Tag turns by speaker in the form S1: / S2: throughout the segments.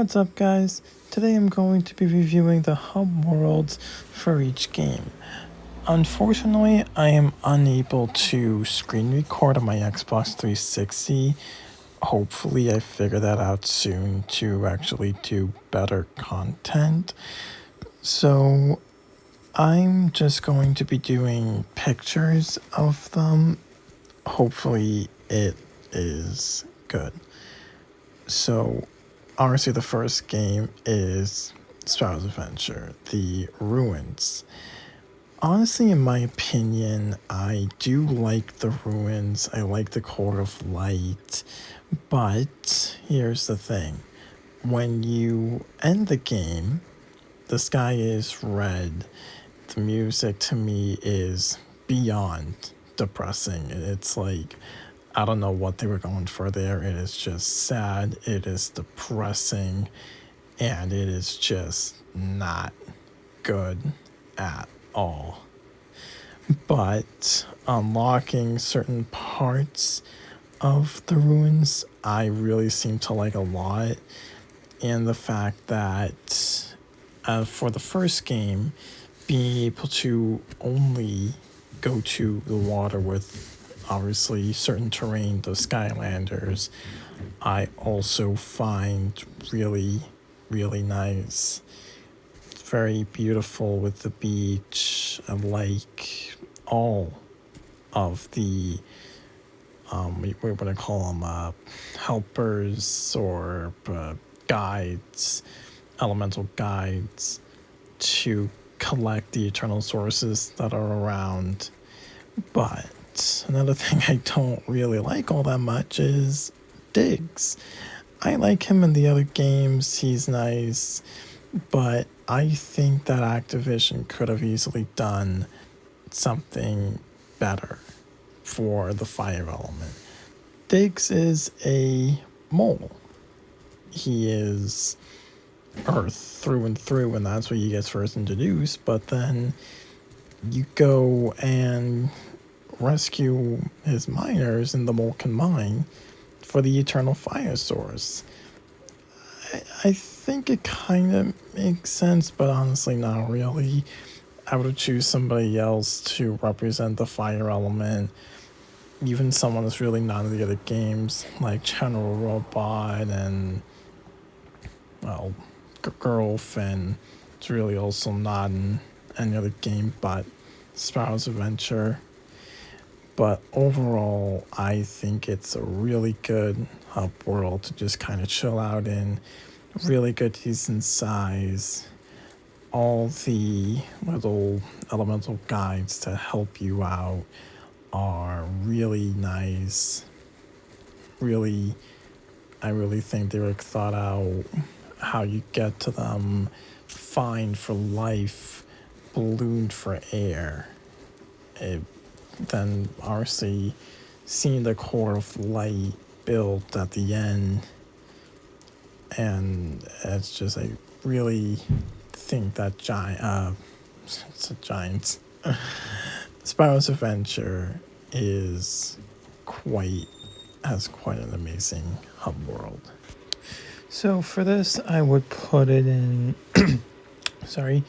S1: What's up, guys? Today I'm going to be reviewing the hub worlds for each game. Unfortunately, I am unable to screen record on my Xbox 360. Hopefully, I figure that out soon to actually do better content. So, I'm just going to be doing pictures of them. Hopefully, it is good. So, obviously, the first game is Sparrow's Adventure, The Ruins. Honestly, in my opinion, I do like the ruins. I like the Court of Light. But here's the thing. When you end the game, the sky is red. The music to me is beyond depressing. It's like, I don't know what they were going for there. It is just sad. It is depressing. And it is just not good at all. But unlocking certain parts of the ruins, I really seem to like a lot. And the fact that for the first game, being able to only go to the water with obviously certain terrain, the Skylanders, I also find really, really nice. It's very beautiful with the beach. I like all of the we're gonna call them helpers or guides, elemental guides, to collect the eternal sources that are around. But another thing I don't really like all that much is Diggs. I like him in the other games, he's nice, but I think that Activision could have easily done something better for the fire element. Diggs is a mole. He is Earth through and through, and that's where he gets first introduced, but then you go and rescue his miners in the Molten Mine for the eternal fire source. I think it kind of makes sense, but honestly not really. I would choose somebody else to represent the fire element, even someone that's really not in the other games, like General Robot and, well, Girl Finn. It's really also not in any other game but Sparrow's Adventure. But overall, I think it's a really good hub world to just kind of chill out in. Really good, decent size. All the little elemental guides to help you out are really nice. Really, I really think they were thought out how you get to them. Find for life, balloon for air. Then obviously seeing the Core of Light built at the end, and it's just I really think that Giants Sparrow's Adventure has quite an amazing hub world. So for this, I would put it in sorry,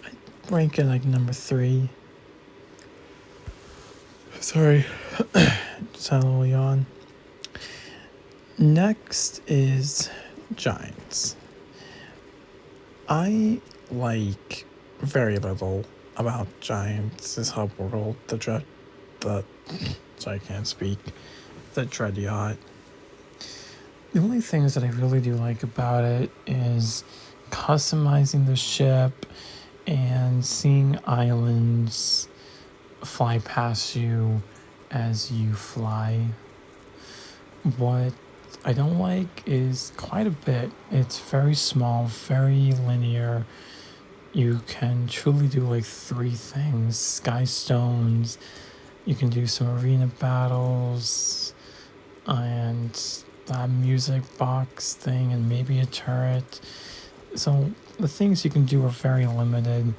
S1: I'd rank it like number 3. Sorry, just had a little yawn. Next is Giants. I like very little about Giants, this hub world, I can't speak, the Dread Yacht. The only things that I really do like about it is customizing the ship and seeing islands fly past you as you fly. What I don't like is quite a bit. It's very small, very linear. You can truly do like 3 things. Sky stones, you can do some arena battles, and that music box thing, and maybe a turret. So the things you can do are very limited,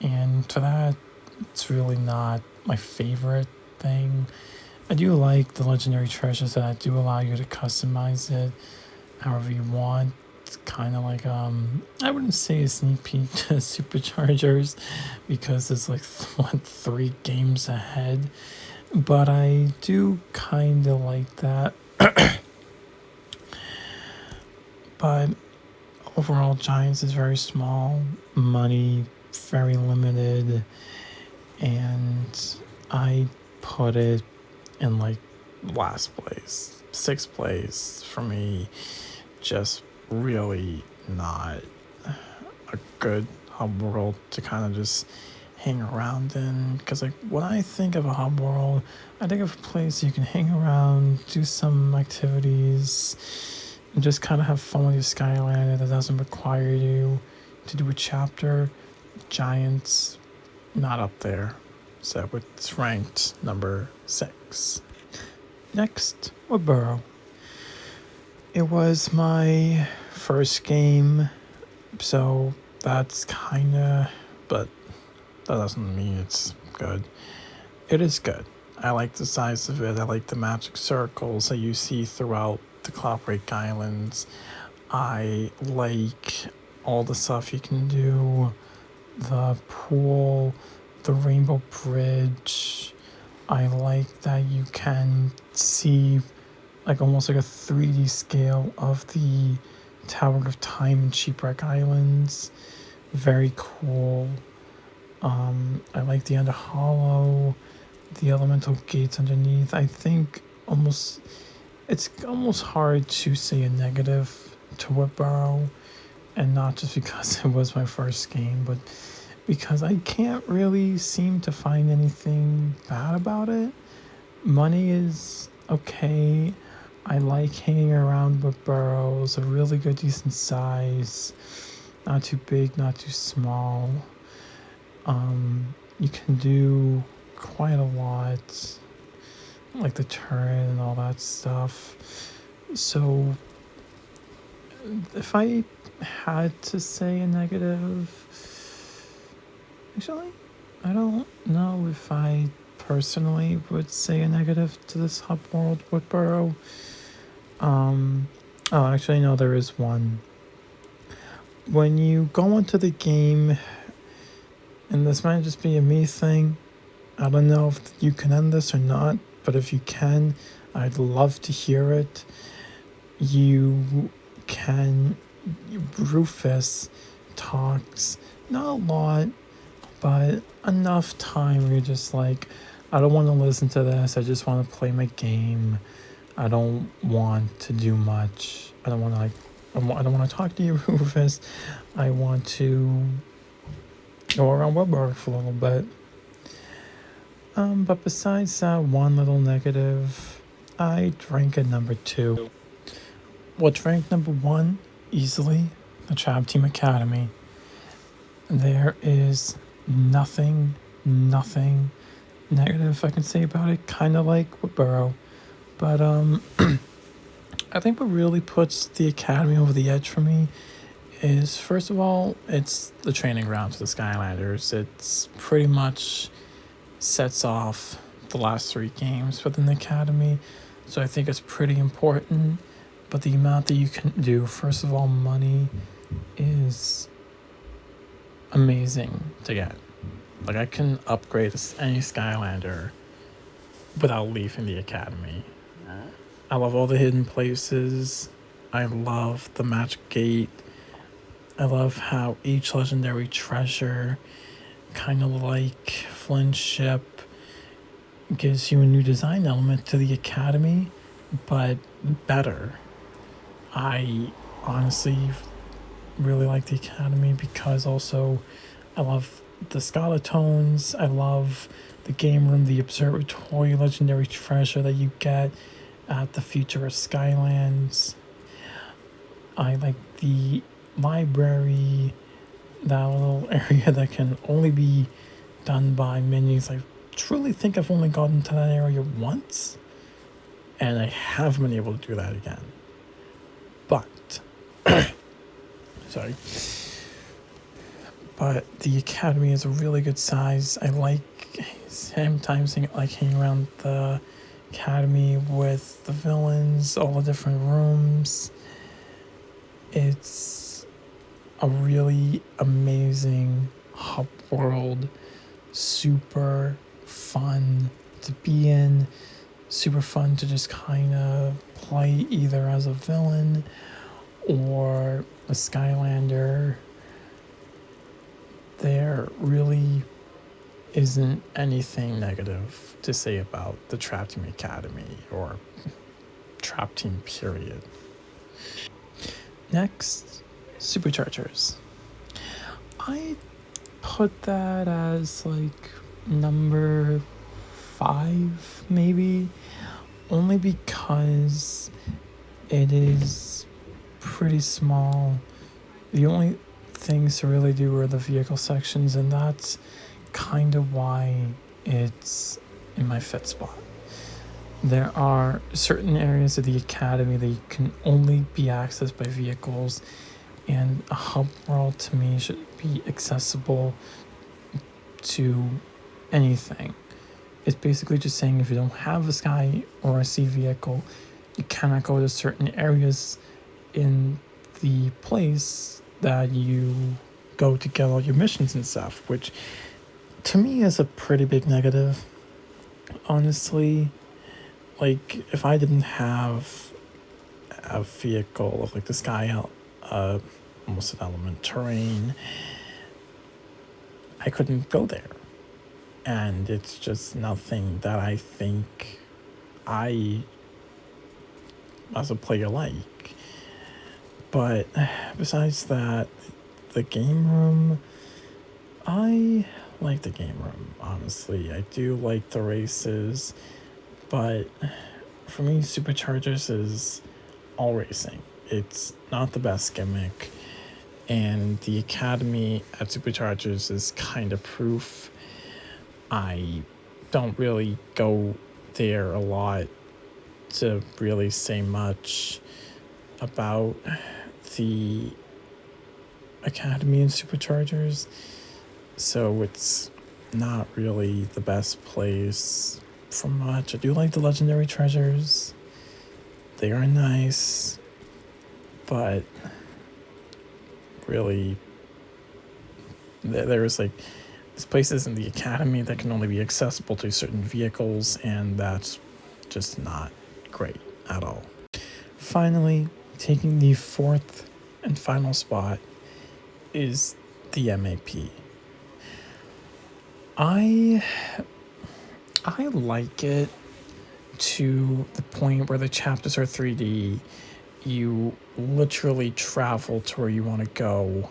S1: and for that, it's really not my favorite thing. I do like the legendary treasures that do allow you to customize it however you want. kind of like I wouldn't say a sneak peek to Superchargers because it's like what 3 games ahead, but I do kind of like that. But overall, Giants is very small, money very limited, and I put it in like last place, 6th place for me. Just really not a good hub world to kind of just hang around in, because like when I think of a hub world, I think of a place you can hang around, do some activities, and just kind of have fun with your Skylander that doesn't require you to do a chapter. Giants, not up there, so it's ranked number 6. Next, Woodboro. It was my first game, so that's kinda, but that doesn't mean it's good. It is good. I like the size of it. I like the magic circles that you see throughout the Clockwork Islands. I like all the stuff you can do. The pool, the rainbow bridge. I like that you can see like almost like a 3D scale of the Tower of Time and Shipwreck Islands. Very cool. I like the Under Hollow, the elemental gates underneath. I think it's almost hard to say a negative to Whitborough, and not just because it was my first game, but because I can't really seem to find anything bad about it. Money is okay. I like hanging around with burrows, a really good, decent size. Not too big, not too small. You can do quite a lot, like the turn and all that stuff. So, if I had to say a negative, actually, I don't know if I personally would say a negative to this hub world Woodboro. Actually, no, there is one. When you go into the game, and this might just be a me thing, I don't know if you can end this or not, but if you can, I'd love to hear it. Rufus talks, not a lot, but enough time where you're just like, I don't want to listen to this, I just want to play my game. I don't want to do much. I don't want to talk to you, Rufus. I want to go around Woodboro for a little bit. But besides that one little negative, I rank at number 2. What's ranked number 1? Easily, the Trap Team Academy. There is nothing negative I can say about it. Kind of like Woodboro. But I think what really puts the Academy over the edge for me is, first of all, it's the training ground for the Skylanders. It's pretty much sets off the last 3 games within the Academy, so I think it's pretty important. But the amount that you can do, first of all, money is amazing to get. Like, I can upgrade any Skylander without leaving the Academy. I love all the hidden places. I love the magic gate. I love how each legendary treasure, kind of like Flynn's ship, gives you a new design element to the Academy, but better. I honestly really like the Academy because also I love the Scarlatones. I love the game room, the observatory, legendary treasure that you get at the futurist Skylands. I like the library, that little area that can only be done by minis. I truly think I've only gotten to that area once, and I haven't been able to do that again. But sorry. But the Academy is a really good size. I like sometimes like hanging around the Academy with the villains, all the different rooms. It's a really amazing hub world, super fun to be in, super fun to just kind of play either as a villain or a Skylander. There really isn't anything negative to say about the Trap Team Academy or Trap Team period. Next, Superchargers. I put that as like number 5 maybe, only because it is pretty small. The only things to really do are the vehicle sections, and that's kind of why it's in my 5th spot. There are certain areas of the academy that can only be accessed by vehicles, and a hub world to me should be accessible to anything. It's basically just saying if you don't have a sky or a sea vehicle, you cannot go to certain areas in the place that you go to get all your missions and stuff, which to me is a pretty big negative. Honestly, like if I didn't have a vehicle of like the sky, almost an element terrain, I couldn't go there. And it's just nothing that I think I, as a player, like. But besides that, the game room, I like the game room, honestly. I do like the races, but for me, Superchargers is all racing. It's not the best gimmick, and the academy at Superchargers is kind of proof. I don't really go there a lot to really say much about the academy and Superchargers, so it's not really the best place for much. I do like the legendary treasures. They are nice, but really there's like these places in the academy that can only be accessible to certain vehicles, and that's just not great at all. Finally, taking the 4th and final spot is the MAP. I like it to the point where the chapters are 3D. You literally travel to where you want to go,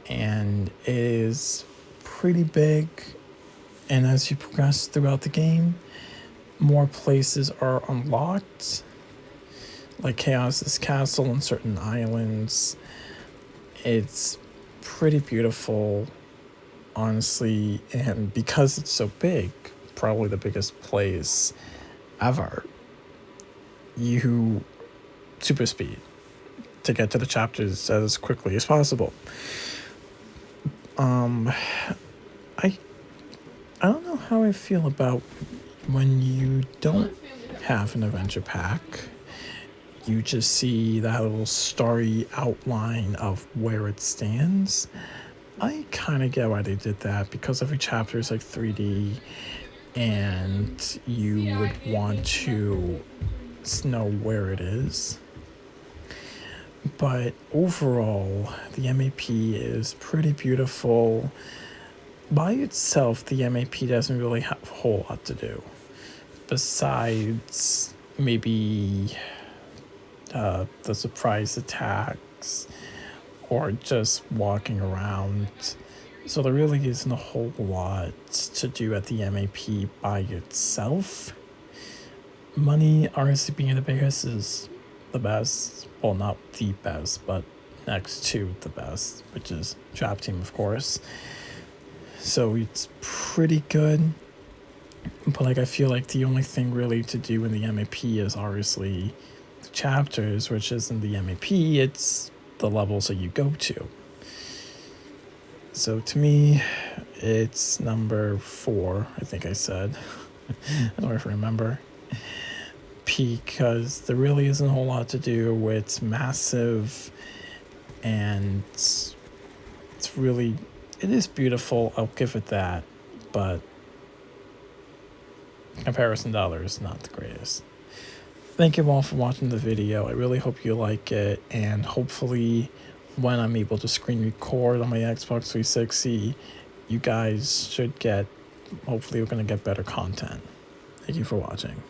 S1: and it is pretty big. And as you progress throughout the game, more places are unlocked, like Chaos's Castle and certain islands. It's pretty beautiful, honestly, and because it's so big, probably the biggest place ever, you super speed to get to the chapters as quickly as possible. I don't know how I feel about when you don't have an adventure pack. You just see that little starry outline of where it stands. I kind of get why they did that, because every chapter is like 3D, and you would want to know where it is. But overall, the MAP is pretty beautiful. By itself, the MAP doesn't really have a whole lot to do, besides maybe the surprise attacks or just walking around. So there really isn't a whole lot to do at the MAP by itself. Money, RSC being the biggest, is the best. Well, not the best, but next to the best, which is Trap Team, of course. So it's pretty good. But like, I feel like the only thing really to do in the MAP is obviously the chapters, which isn't the MAP, it's the levels that you go to. So to me, it's number 4, I think I said. I don't even remember. Because there really isn't a whole lot to do. It's massive, and it's really, it is beautiful, I'll give it that, but comparison to others, not the greatest. Thank you all for watching the video. I really hope you like it, and hopefully when I'm able to screen record on my Xbox 360, you guys should get, hopefully we're going to get better content. Thank you for watching.